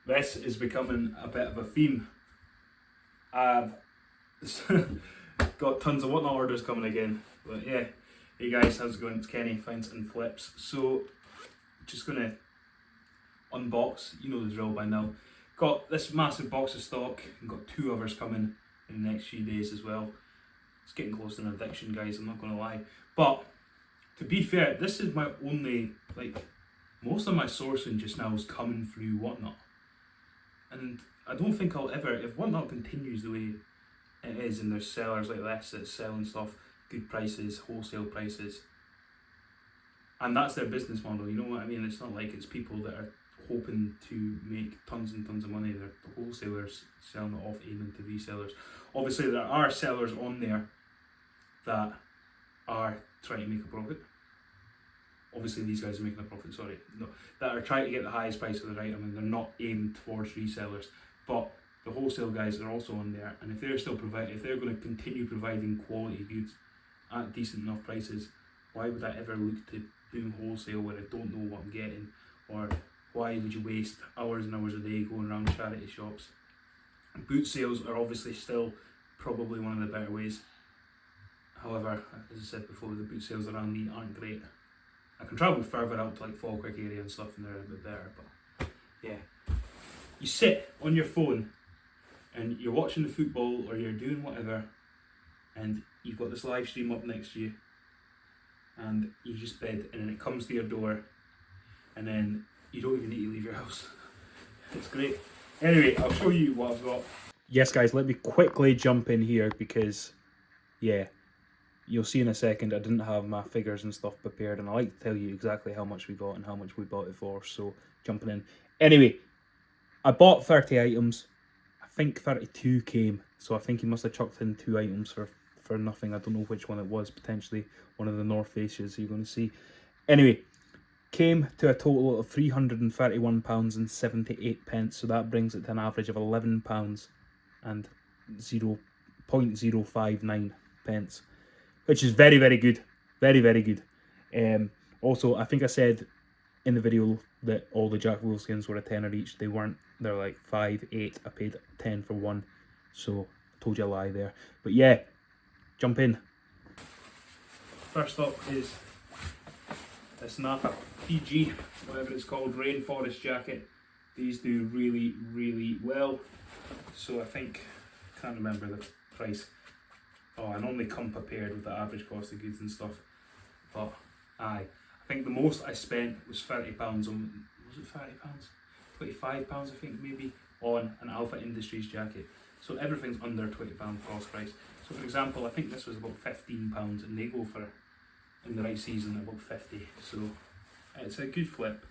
this is becoming a bit of a theme. I've got tons of Whatnot orders coming again. But yeah, hey guys, how's it going? It's Kenny, Finds and Flips. So, just gonna unbox, you know the drill by now. Got this massive box of stock and got 2 others coming in the next few days as well. It's getting close to an addiction, guys, I'm not gonna lie. But, to be fair, this is my only, most of my sourcing just now is coming through Whatnot. And I don't think I'll ever, if Whatnot continues the way it is and there's sellers like this that's selling stuff, good prices, wholesale prices, and that's their business model, you know what I mean? It's not like it's people that are hoping to make tons and tons of money. They're the wholesalers selling it off, aiming to resellers. Obviously there are sellers on there that are trying to make a profit. Obviously these guys are making a profit, sorry. No, that are trying to get the highest price of their item and they're not aimed towards resellers. But the wholesale guys are also on there, and if they're still if they're going to continue providing quality goods at decent enough prices, why would I ever look to do wholesale where I don't know what I'm getting? Or why would you waste hours and hours a day going around charity shops? Boot sales are obviously still probably one of the better ways. However, as I said before, the boot sales around me aren't great. I can travel further out to like Falkirk area and stuff and they're a bit better, but yeah. You sit on your phone and you're watching the football or you're doing whatever and you've got this live stream up next to you and you just bed and then it comes to your door and then you don't even need to leave your house. It's great. Anyway, I'll show you what I've got. Yes guys, let me quickly jump in here because yeah, you'll see in a second I didn't have my figures and stuff prepared and I like to tell you exactly how much we got and how much we bought it for, so jumping in. Anyway, I bought 30 items, I think 32 came, so I think he must have chucked in 2 items for nothing. I don't know which one it was, potentially one of the North Faces you're going to see. Anyway, came to a total of £331.78, so that brings it to an average of £11 and 0.059 pence, which is very, very good. Very, very good. Also, I think I said in the video that all the Jack Wolfskins were a tenner each. They weren't. They're like 5, 8. I paid 10 for one, so I told you a lie there. But yeah, jump in. First up is this Napa PG, whatever it's called, rainforest jacket. These do really, really well. So I think, can't remember the price. Oh, I normally come prepared with the average cost of goods and stuff. But aye, I think the most I spent was £30 on, was it £30? £25 I think maybe, on an Alpha Industries jacket. So everything's under £20 cost price. So for example, I think this was about £15 and they go for, in the right season, about 50. So it's a good flip.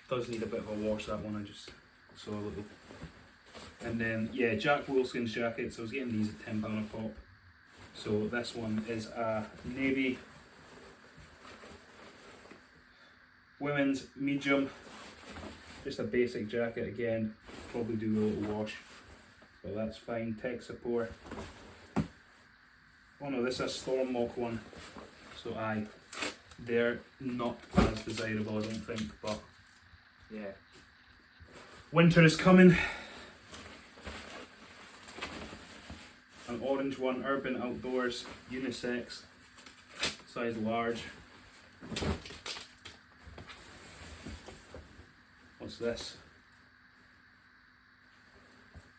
Does need a bit of a wash, that one, I just saw a little. And then yeah, Jack Wolfskin's jackets, I was getting these at £10 a pop. So this one is a navy women's medium, just a basic jacket again, probably do a little wash, but that's fine. Tech support. Oh no, this is a Storm Mock one, so aye, they're not as desirable I don't think, but yeah. Winter is coming. An orange one, Urban Outdoors, unisex, size large. What's this?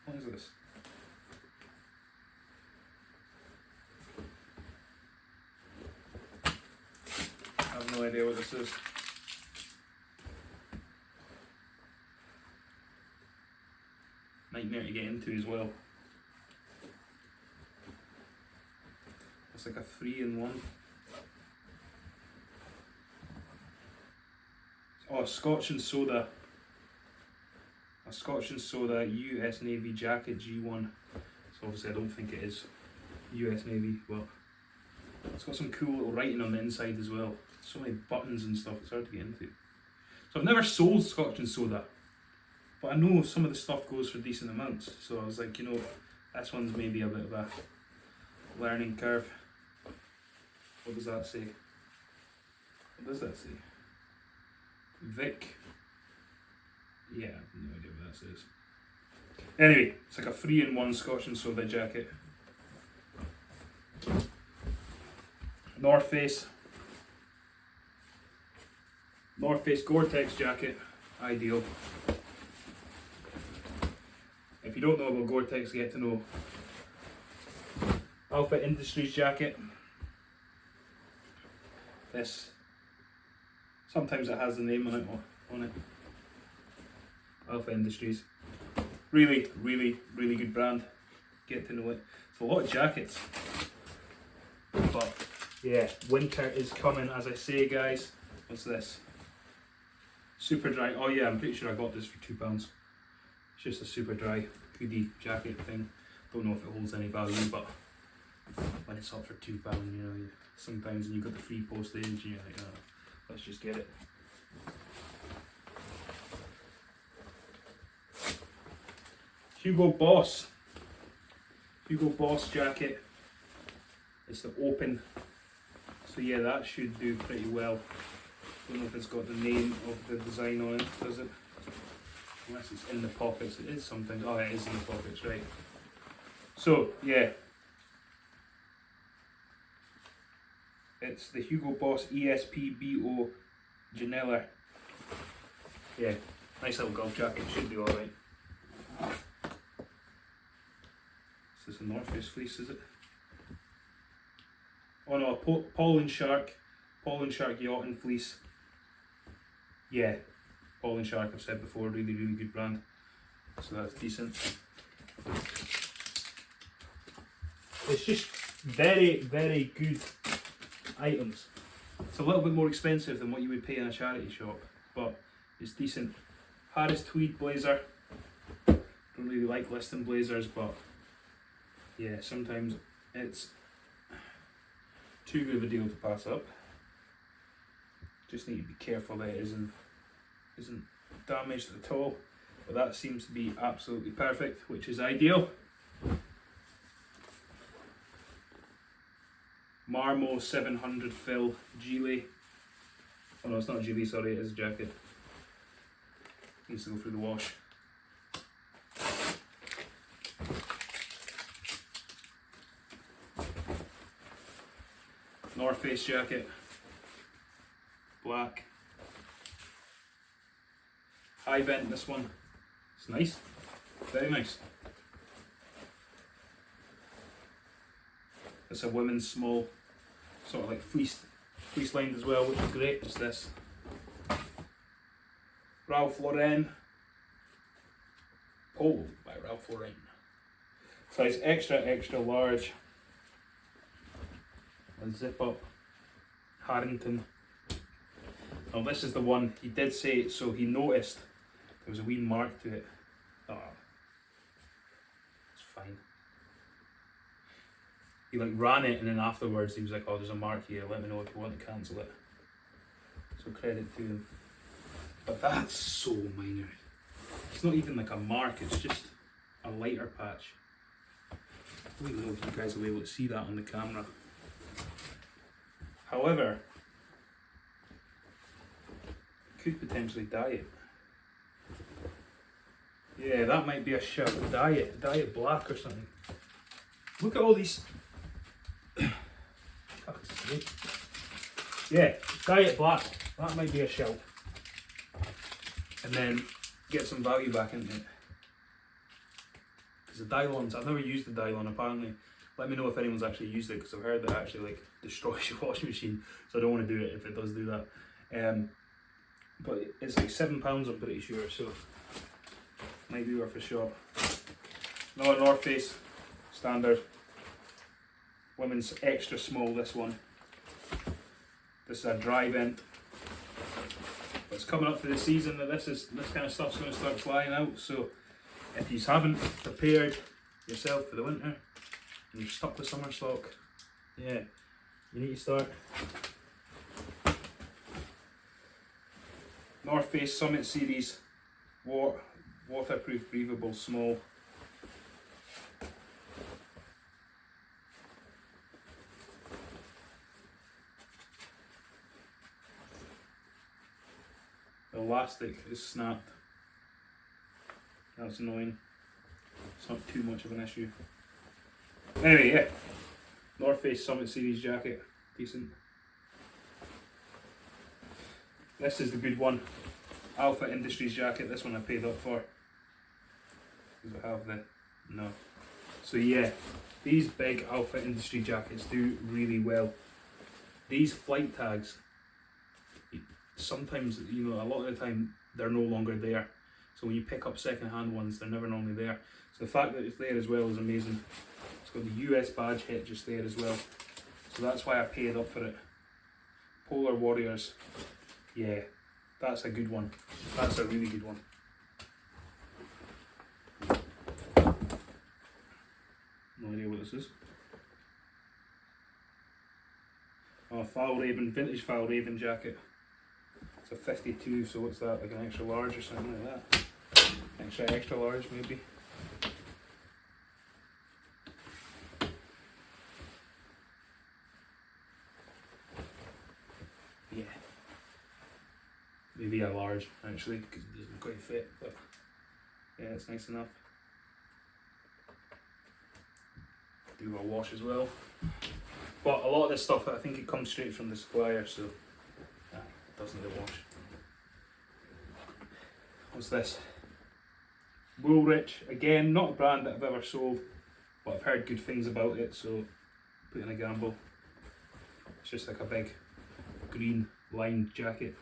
What is this? I have no idea what this is. Nightmare to get into as well. It's like a 3-in-1. Oh, Scotch and Soda. A Scotch and Soda US Navy jacket G1. So obviously I don't think it is US Navy, but it's got some cool little writing on the inside as well. So many buttons and stuff, it's hard to get into. So I've never sold Scotch and Soda, but I know some of the stuff goes for decent amounts. So I was like, you know, this one's maybe a bit of a learning curve. What does that say? What does that say? Vic Yeah, I have no idea what that says. Anyway, it's like a 3-in-1 Scotch and Soda jacket. North Face Gore-Tex jacket, ideal. If you don't know about Gore-Tex, get to know. Alpha Industries jacket. This, sometimes it has the name on it. Alpha Industries. Really good brand. Get to know it. It's a lot of jackets. But yeah, winter is coming, as I say, guys. What's this? Super dry. Oh yeah, I'm pretty sure I got this for £2. It's just a super dry hoodie jacket thing. Don't know if it holds any value, but when it's up for £2, you know, sometimes when you got the free postage, you're like, oh, let's just get it. Hugo Boss jacket. It's the open, so yeah, that should do pretty well. Don't know if it's got the name of the design on it, does it? Unless it's in the pockets, it is something. Oh, it is in the pockets, right. So yeah, it's the Hugo Boss ESP-BO Janela. Yeah, nice little golf jacket, should be alright. Is this a North Face fleece, is it? Oh no, Paul & Shark Yachting fleece. Yeah, Paul & Shark, I've said before, really good brand. So that's decent. It's just very good items. It's a little bit more expensive than what you would pay in a charity shop, but it's decent. Harris tweed blazer. Don't really like listing blazers, but yeah, sometimes it's too good of a deal to pass up. Just need to be careful that it isn't damaged at all. But that seems to be absolutely perfect, which is ideal. Marmo 700 fill Gilet. Oh no, it's not a Gilet, sorry, it is a jacket. Needs to go through the wash. North Face jacket, black, high vent. This one, it's nice, very nice. It's a women's small, sort of like fleece lined as well, which is great. Just this, Ralph Lauren, Polo by Ralph Lauren, size extra large. A zip up Harrington. Now this is the one he did say, so he noticed there was a wee mark to it. Oh, it's fine. He like ran it and then afterwards he was like, oh, there's a mark here, let me know if you want to cancel it. So credit to him. But that's so minor. It's not even like a mark, it's just a lighter patch. I don't even know if you guys will be able to see that on the camera. However, could potentially dye it. Yeah, that might be a shout. Dye it black or something. Look at all these. Yeah, dye it black. That might be a shout. And then get some value back into it. Because the Dylons, I've never used the Dylon apparently. Let me know if anyone's actually used it, because I've heard that actually like destroys your washing machine, so I don't want to do it if it does do that. But it's like £7, I'm pretty sure, so might be worth a shot. No, North Face standard, women's extra small. This one. This is a dry vent. But it's coming up to the season that this kind of stuff's going to start flying out. So if you haven't prepared yourself for the winter, and you're stuck with summer stock, yeah, you need to start. North Face Summit Series, waterproof, breathable, small. The elastic is snapped. That's annoying. It's not too much of an issue. Anyway, yeah. North Face Summit Series jacket. Decent. This is the good one. Alpha Industries jacket. This one I paid up for. Does it have the... No. So yeah, these big Alpha Industry jackets do really well. These flight tags, sometimes, you know, a lot of the time they're no longer there. So when you pick up second-hand ones, they're never normally there. So the fact that it's there as well is amazing. It's got the US badge hit just there as well. So that's why I paid up for it. Polar Warriors. Yeah, that's a good one. That's a really good one. No idea what this is. Oh, Fjällräven, vintage Fjällräven jacket. It's a 52, so what's that, like an extra large or something like that? Extra large maybe. Yeah. Maybe a large actually, because it doesn't quite fit, but yeah, it's nice enough. Do a wash as well. But a lot of this stuff, I think it comes straight from the supplier, so it doesn't need a wash. What's this? Woolrich, again, not a brand that I've ever sold, but I've heard good things about it, so put in a gamble. It's just like a big green lined jacket.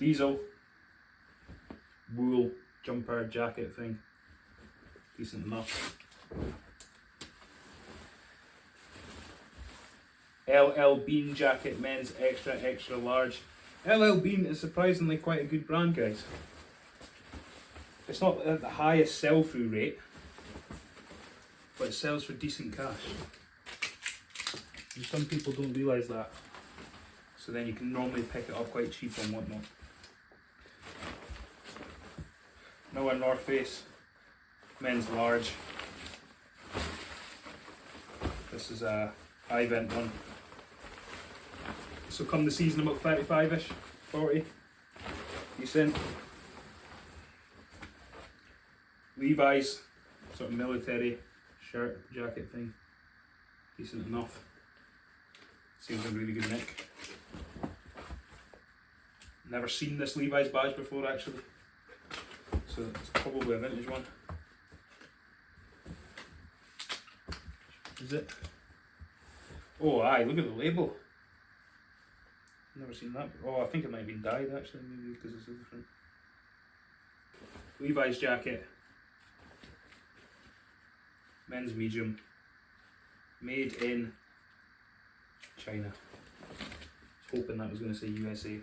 Diesel wool jumper jacket thing, decent enough. LL Bean jacket, men's extra large. LL Bean is surprisingly quite a good brand, guys. It's not at the highest sell-through rate, but it sells for decent cash. And some people don't realise that. So then you can normally pick it up quite cheap and whatnot. Now a North Face, men's large. This is a high vent one. So come the season about 35ish, 40. Decent. Levi's, sort of military shirt, jacket thing. Decent enough. Seems a really good nick. Never seen this Levi's badge before actually. So it's probably a vintage one. Is it? Oh aye, look at the label. Never seen that. Oh, I think it might have been dyed actually, maybe because it's different. Levi's jacket. Men's medium. Made in China. I was hoping that was going to say USA.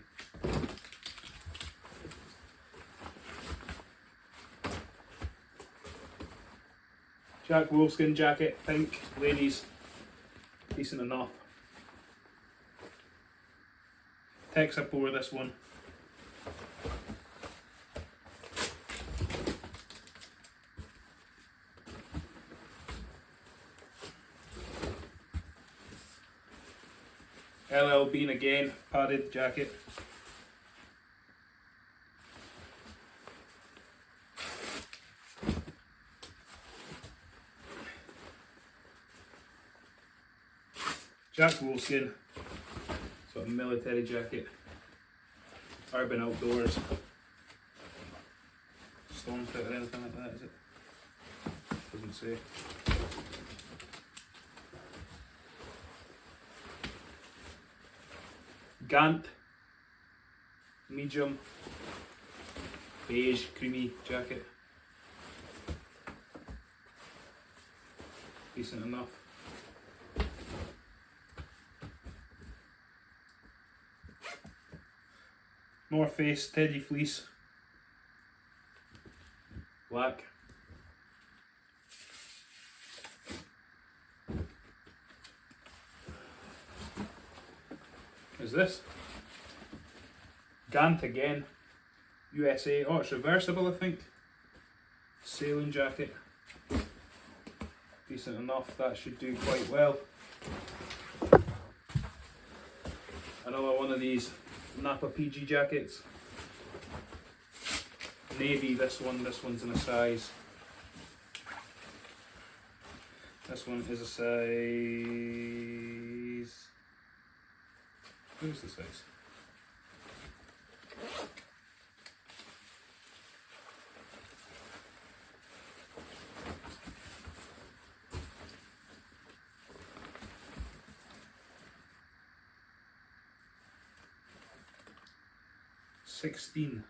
Jack Wolfskin jacket, pink, ladies, decent enough. Tex up over this one. LL Bean again, padded jacket. Jack Wolfskin, sort of military jacket. Urban Outdoors. Stormfit or anything like that, is it? Doesn't say. Gant, medium, beige, creamy jacket. Decent enough. North Face, Teddy Fleece, black. Is this? Gant again, USA. Oh, it's reversible, I think. Sailing jacket. decent enough. That should do quite well. Another one of these Napa PG jackets. Navy, this one's in a size. This one is a size. Where's the size? $16.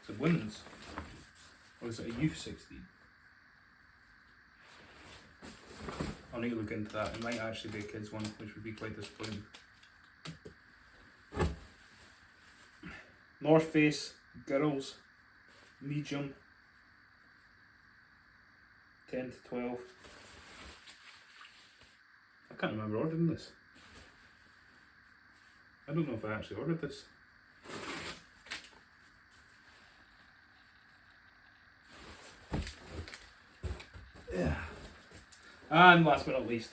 Is it women's? Or is it a youth 16? I'll need to look into that. It might actually be a kids one, which would be quite disappointing. North Face girls, medium, 10 to 12. I can't remember ordering this. I don't know if I actually ordered this. Yeah. And last but not least,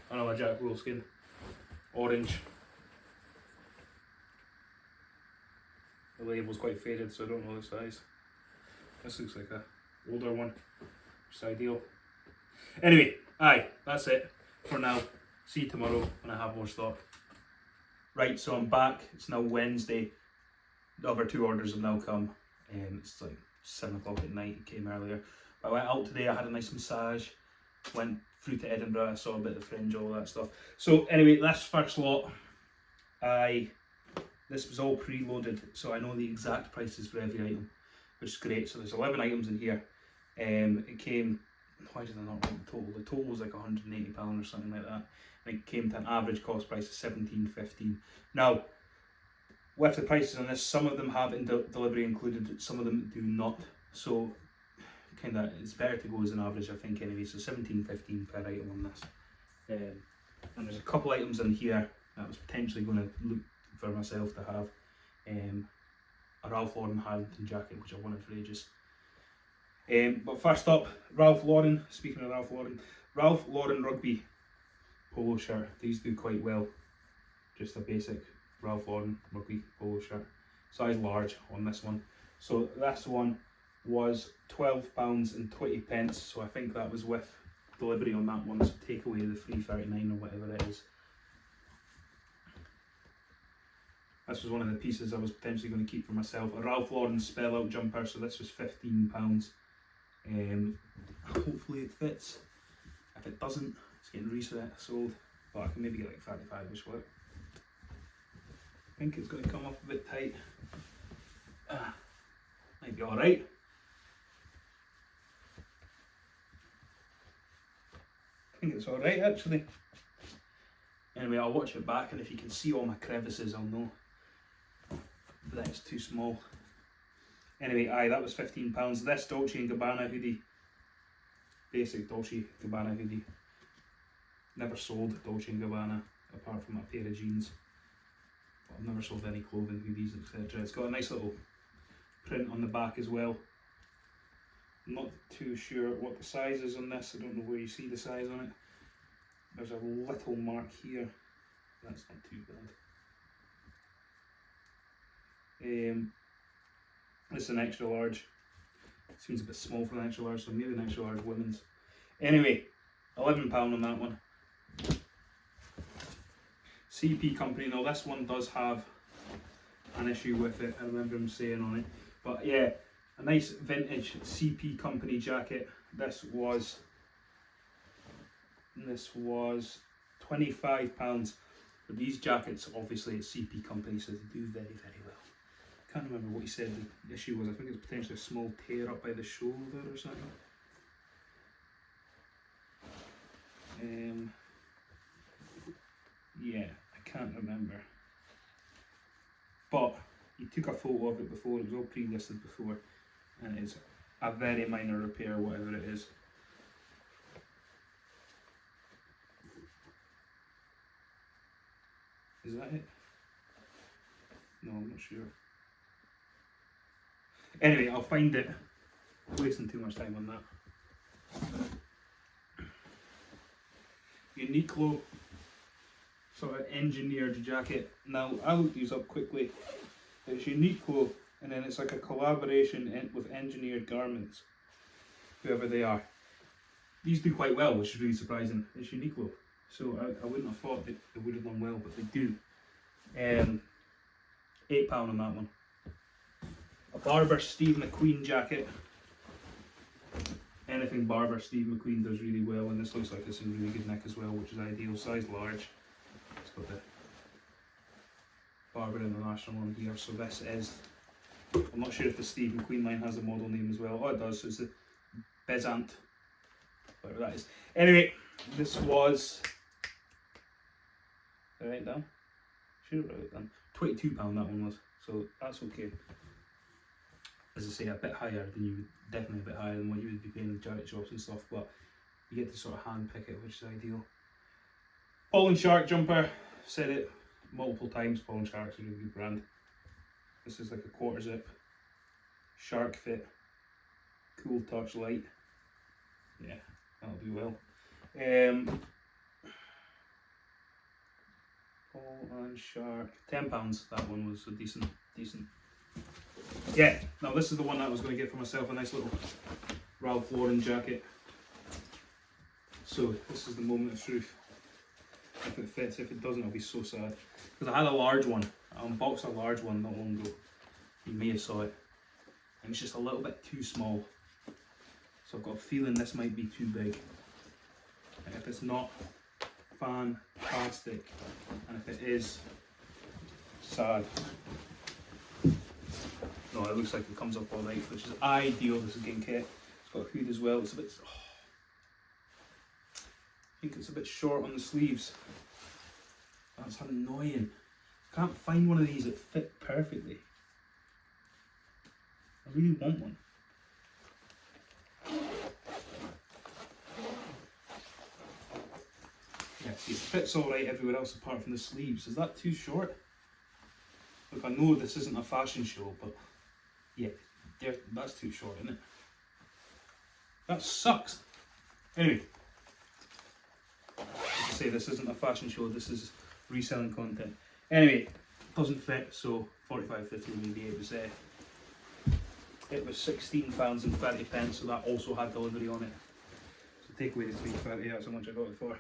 another Jack Wolfskin, orange. The label's quite faded, so I don't know the size. This looks like a older one, which is ideal. Anyway, that's it for now. See you tomorrow when I have more stock. Right, so I'm back. It's now Wednesday. The other 2 orders have now come. It's like 7 o'clock at night. It came earlier. But I went out today. I had a nice massage. Went through to Edinburgh. I saw a bit of the Fringe, all that stuff. So anyway, this first lot, this was all preloaded, so I know the exact prices for every item, which is great. So there's 11 items in here. It came, why did I not write the total? The total was like £180 or something like that. And it came to an average cost price of £17.15. Now, with the prices on this, some of them have delivery included, some of them do not. So kind of, it's better to go as an average, I think, anyway. So £17.15 per item on this. And there's a couple items in here that I was potentially going to look for myself to have. A Ralph Lauren Harrington jacket, which I wanted for ages. But first up, Ralph Lauren. Speaking of Ralph Lauren rugby polo shirt. These do quite well. Just a basic Ralph Lauren rugby polo shirt. Size large on this one. So this one was £12.20. So I think that was with delivery on that one. So take away the £3.39 or whatever it is. This was one of the pieces I was potentially going to keep for myself. A Ralph Lauren spell out jumper, so this was £15. Hopefully it fits. If it doesn't, it's getting sold. But I can maybe get like 35ish for it. I think it's going to come off a bit tight. Might be alright. I think it's alright actually. Anyway, I'll watch it back, and if you can see all my crevices, I'll know that it's too small. Anyway, that was £15. This Dolce & Gabbana hoodie, basic Dolce & Gabbana hoodie. Never sold Dolce & Gabbana apart from a pair of jeans. But I've never sold any clothing, hoodies, etc. It's got a nice little print on the back as well. I'm not too sure what the size is on this. I don't know where you see the size on it. There's a little mark here. That's not too bad. It's an extra large. Seems a bit small for an extra large, so maybe an extra large women's. Anyway, £11 on that one. CP Company. Now this one does have an issue with it. I remember him saying on it, but yeah, a nice vintage CP Company jacket. This was £25. But these jackets, obviously, it's CP Company, so they do very, very well. Can't remember what he said the issue was. I think it's potentially a small tear up by the shoulder or something. Yeah, I can't remember. But he took a photo of it before. It was all pre-listed before, and it's a very minor repair, whatever it is. Is that it? No, I'm not sure. Anyway, I'll find it. I'm wasting too much time on that. Uniqlo sort of engineered jacket. Now I looked these up quickly. It's Uniqlo, and then it's like a collaboration with Engineered Garments, whoever they are. These do quite well, which is really surprising. It's Uniqlo, so I wouldn't have thought that they would have done well, but they do. £8 on that one. A Barbour Steve McQueen jacket. Anything Barbour Steve McQueen does really well, and this looks like it's in really good nick as well, which is ideal. Size large. It's got the Barbour International on here, so this is, I'm not sure if the Steve McQueen line has a model name as well. Oh, it does, so it's the Bezant, whatever that is. Anyway, this was, did I write it down? Should have wrote it down. £22 that one was, so that's okay. As I say, a bit higher than you would, definitely a bit higher than what you would be paying in charity shops and stuff, but you get to sort of hand pick it, which is ideal. Paul and Shark jumper, said it multiple times, Paul and Shark's a really good brand. This is like a quarter zip, shark fit, cool touch light. Yeah, that'll do well. Paul and Shark, £10. That one was a decent. Yeah, now this is the one that I was going to get for myself, a nice little Ralph Lauren jacket. So this is the moment of truth. If it fits, if it doesn't, I'll be so sad. Because I had a large one, I unboxed a large one not long ago. You may have saw it. And it's just a little bit too small. So I've got a feeling this might be too big. And if it's not, fantastic. And if it is, sad. No, it looks like it comes up alright, which is ideal. This is getting kit. It's got a hood as well. It's a bit, I think it's a bit short on the sleeves. That's annoying. Can't find one of these that fit perfectly. I really want one. Yeah, see, it fits alright everywhere else apart from the sleeves. Is that too short? Look, I know this isn't a fashion show, but yeah, that's too short, isn't it? That sucks. Anyway, as I say, this isn't a fashion show, this is reselling content. Anyway, doesn't fit, so 45.50 maybe it was £16.50, so that also had delivery on it. So take away the £3.30, that's how much I got it for.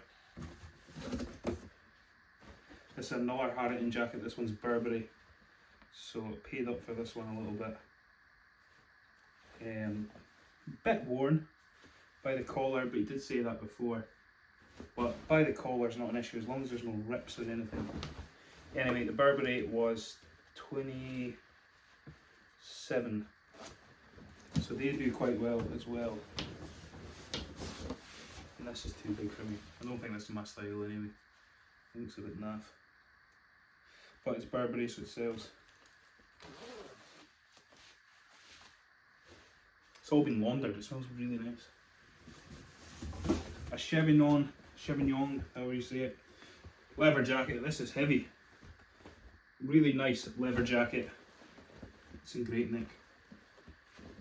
This is another Harrington jacket, this one's Burberry. So I paid up for this one a little bit. Bit worn by the collar, but he did say that before. But by the collar is not an issue as long as there's no rips or anything. Anyway, the Burberry was 27. So they do quite well as well. And this is too big for me. I don't think this is my style anyway. I think it's a bit naff. But it's Burberry, so it sells. It's all been laundered, it smells really nice. A Chevignon, however you say it, leather jacket. This is heavy. Really nice leather jacket. It's in great nick.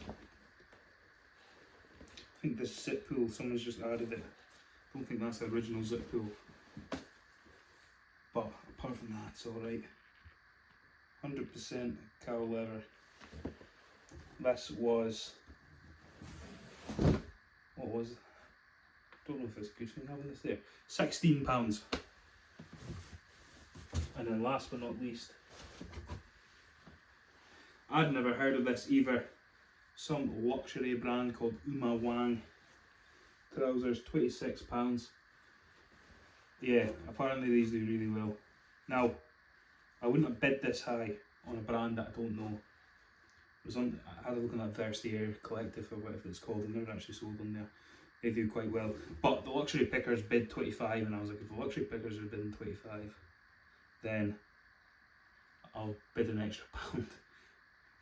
I think this zip pull, someone's just added it. I don't think that's the original zip pull. But apart from that, it's alright. 100% cow leather. This was, what was, don't know if it's good for having this there, £16. And then last but not least, I'd never heard of this either, some luxury brand called Uma Wang trousers, £26. Yeah, apparently these do really well. Now, I wouldn't have bid this high on a brand that I don't know. I had a look on that Verstier Collective or whatever it's called, and they're actually sold on there. They do quite well. But the luxury pickers bid 25, and I was like, if the luxury pickers are bidding 25, then I'll bid an extra £1.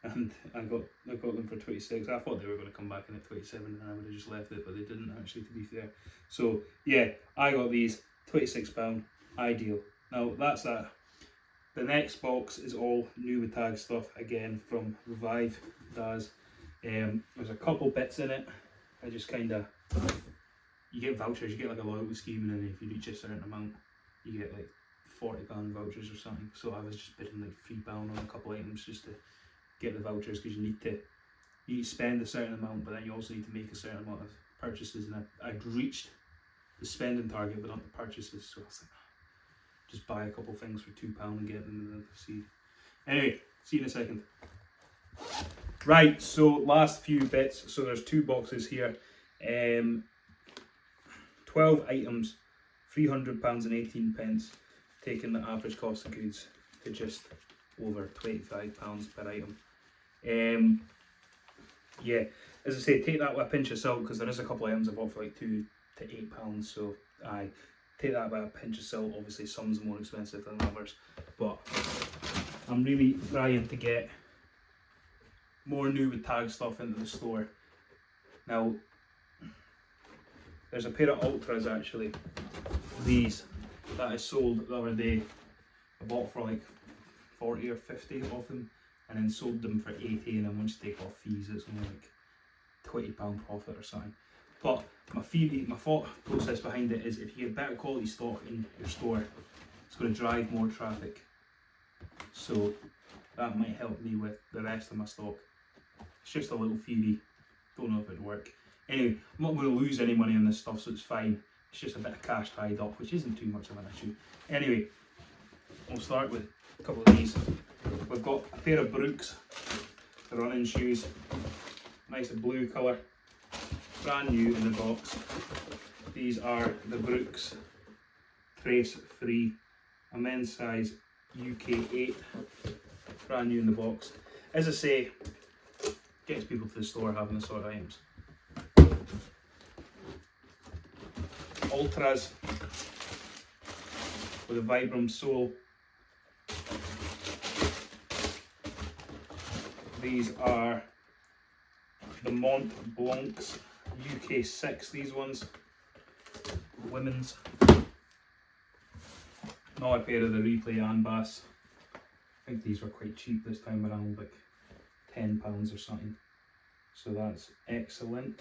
And I got them for 26. I thought they were going to come back in at 27 and I would have just left it, but they didn't actually, to be fair. So yeah, I got these, £26, ideal. Now that's that. The next box is all new with tag stuff, again from Revive Daz. There's a couple bits in it. I just kind of you get vouchers, you get like a loyalty scheme, and then if you reach a certain amount, you get like £40 vouchers or something. So I was just bidding like £3 on a couple items just to get the vouchers, because you need to spend a certain amount, but then you also need to make a certain amount of purchases, and I'd reached the spending target but not the purchases, so I was like, just buy a couple things for £2 and get them in the seed. Anyway, see you in a second. Right, so last few bits. So there's 2 boxes here, 12 items, £300.18, taking the average cost of goods to just over £25 per item. Yeah, as I say, take that with a pinch of salt, because there is a couple of items I bought for like £2 to £8, so I take that with a pinch of salt. Obviously some's more expensive than others, but I'm really trying to get more new with tag stuff into the store. Now, there's a pair of Ultras actually, these, that I sold the other day. I bought for like 40 or 50 of them, and then sold them for 80, and then once you take off fees it's only like £20 profit or something. But my thought process behind it is, if you get better quality stock in your store, it's going to drive more traffic. So that might help me with the rest of my stock. It's just a little theory, don't know if it'd work. Anyway, I'm not going to lose any money on this stuff, so it's fine. It's just a bit of cash tied up, which isn't too much of an issue. Anyway, we'll start with a couple of these. We've got a pair of Brooks, the running shoes, nice blue colour, brand new in the box. These are the Brooks Trace Free, a men's size UK 8, brand new in the box. As I say, gets people to the store having the sort of items. Ultras with a Vibram sole. These are the Mont Blancs UK 6, these ones, women's. Another pair of the Replay Anbass. I think these were quite cheap this time around, like £10 or something. So that's excellent.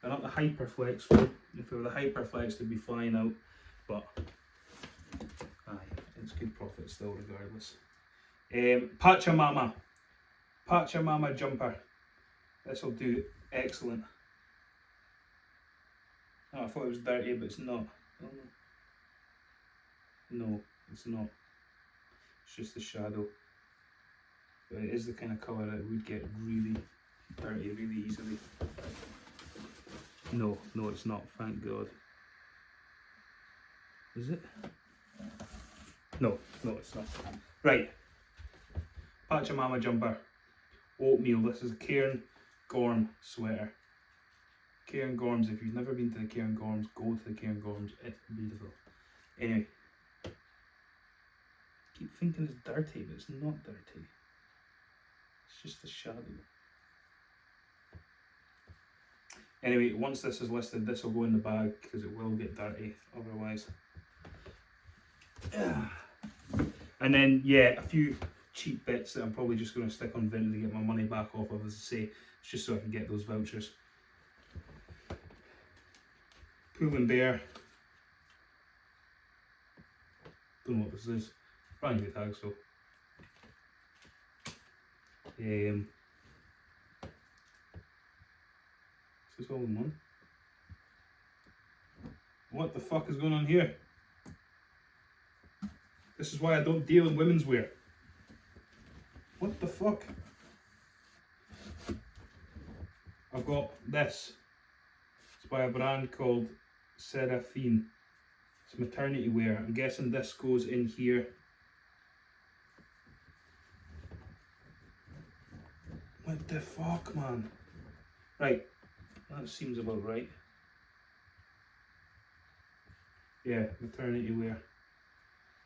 They're not the Hyperflex though. If they were the Hyperflex they'd be flying out, but aye, it's good profit still regardless. Pachamama jumper. This will do excellent. Oh, I thought it was dirty, but it's not. No, it's not. It's just the shadow. But it is the kind of colour that would get really dirty really easily. No, it's not, thank God. Is it? No, it's not. Right. Pachamama jumper. Oatmeal. This is a Cairn Gorm sweater. Cairn Gorms, if you've never been to the Cairn Gorms, go to the Cairn Gorms. It's beautiful. Anyway. Keep thinking it's dirty, but it's not dirty. It's just the shadow. Anyway, once this is listed, this will go in the bag because it will get dirty otherwise. And then, yeah, a few cheap bits that I'm probably just going to stick on Vinted to get my money back off of, as I say. It's just so I can get those vouchers. Pull and Bear. Don't know what this is. Brand new tags though. Is this all in one? What the fuck is going on here? This is why I don't deal in women's wear. What the fuck? I've got this. It's by a brand called Seraphine. It's maternity wear. I'm guessing this goes in here. What the fuck, man? Right, that seems about right. Yeah, maternity wear.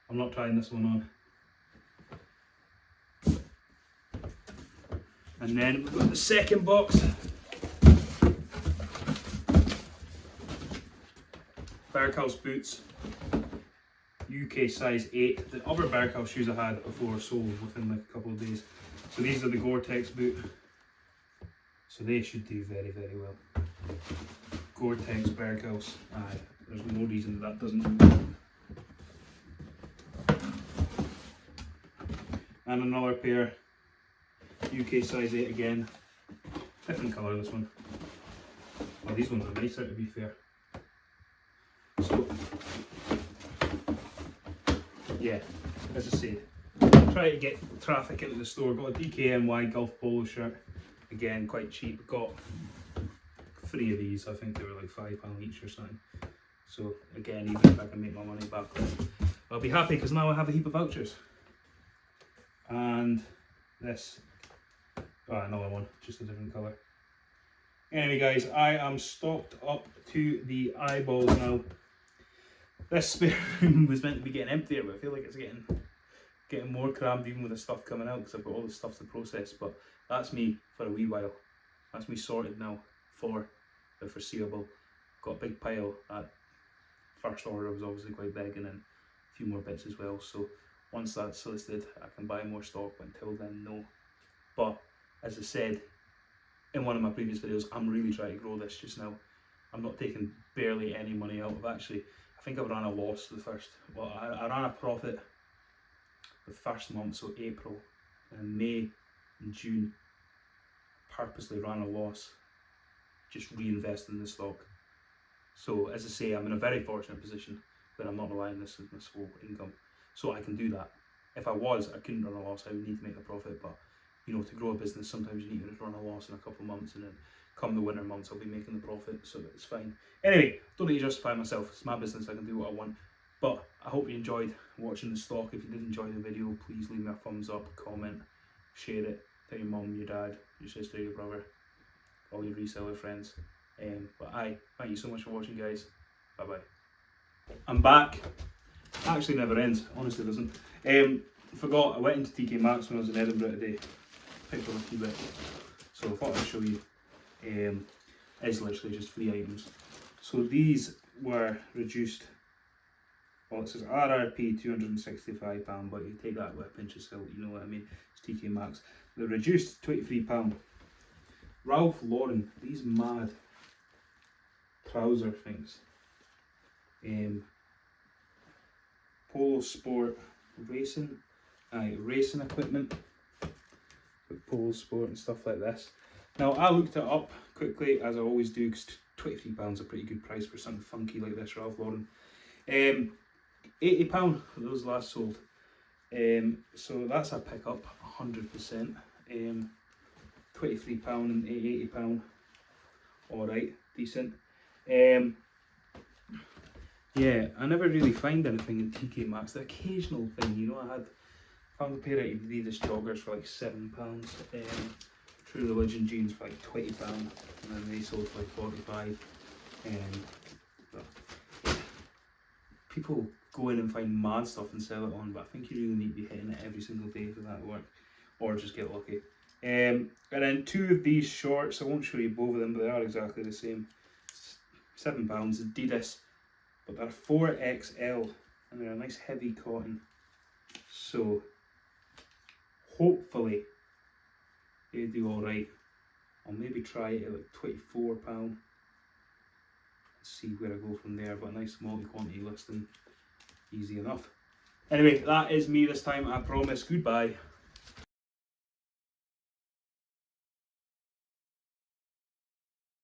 I'm not trying this one on. And then we've got the second box. Berghaus boots. UK size 8. The other Berghaus shoes I had before sold within like a couple of days. So these are the Gore-Tex boot. So they should do very, very well. Gore-Tex Berghaus. Aye, there's no reason that doesn't do. And another pair, UK size 8 again. Different colour this one. Well, these ones are nicer to be fair. So, yeah, as I said, try to get traffic into the store. Got a DKNY Golf Polo shirt, again quite cheap. Got 3 of these, I think they were like £5 each or something. So again, even if I can make my money back, I'll be happy because now I have a heap of vouchers. And this, another one, just a different colour. Anyway guys, I am stocked up to the eyeballs now. This spare room was meant to be getting emptier, but I feel like it's getting more crammed even with the stuff coming out because I've got all the stuff to process. But that's me for a wee while. That's me sorted now for the foreseeable. Got a big pile. That first order was obviously quite big, and then a few more bits as well. So once that's listed, I can buy more stock, but until then, no. But as I said in one of my previous videos, I'm really trying to grow this just now. I'm not taking barely any money out of actually. I think I've ran a loss the first, well, I ran a profit the first month, so April, and May and June, purposely ran a loss, just reinvesting in the stock. So as I say, I'm in a very fortunate position where I'm not relying on this as my sole income. So I can do that. If I was, I couldn't run a loss, I would need to make a profit, but you know, to grow a business, sometimes you need to run a loss in a couple of months, and then come the winter months, I'll be making the profit, so it's fine. Anyway, don't need to justify myself. It's my business, I can do what I want. But I hope you enjoyed watching the stock. If you did enjoy the video, please leave me a thumbs up, comment, share it, tell your mum, your dad, your sister, your brother, all your reseller friends. But thank you so much for watching, guys. Bye bye. I'm back. Actually never ends, honestly doesn't. Forgot, I went into TK Maxx when I was in Edinburgh today. Picked up a few bits, so I thought I'd show you. It's literally just 3 items. So these were reduced. Well, it says RRP £265, but you take that with a pinch of salt, you know what I mean. It's TK Maxx. They're reduced £23. Ralph Lauren, these mad trouser things. Polo Sport racing, racing equipment. Polo Sport and stuff like this. Now I looked it up quickly, as I always do, because £23 is a pretty good price for something funky like this, Ralph Lauren. £80 those last sold. So that's a pick up, 100%. £23 and £80. Alright, decent. Yeah, I never really find anything in TK Maxx. The occasional thing, you know, I found a pair of Adidas joggers for like £7. True Religion jeans for like £20, and then they sold for like 45. But people go in and find mad stuff and sell it on, but I think you really need to be hitting it every single day for that to work, or just get lucky. And then 2 of these shorts, I won't show you both of them, but they are exactly the same. £7, Adidas, but they're 4XL, and they're a nice heavy cotton. So hopefully they do alright. I'll maybe try it at like £24. See where I go from there, but a nice multi-quantity listing, easy enough. Anyway, that is me this time, I promise. Goodbye.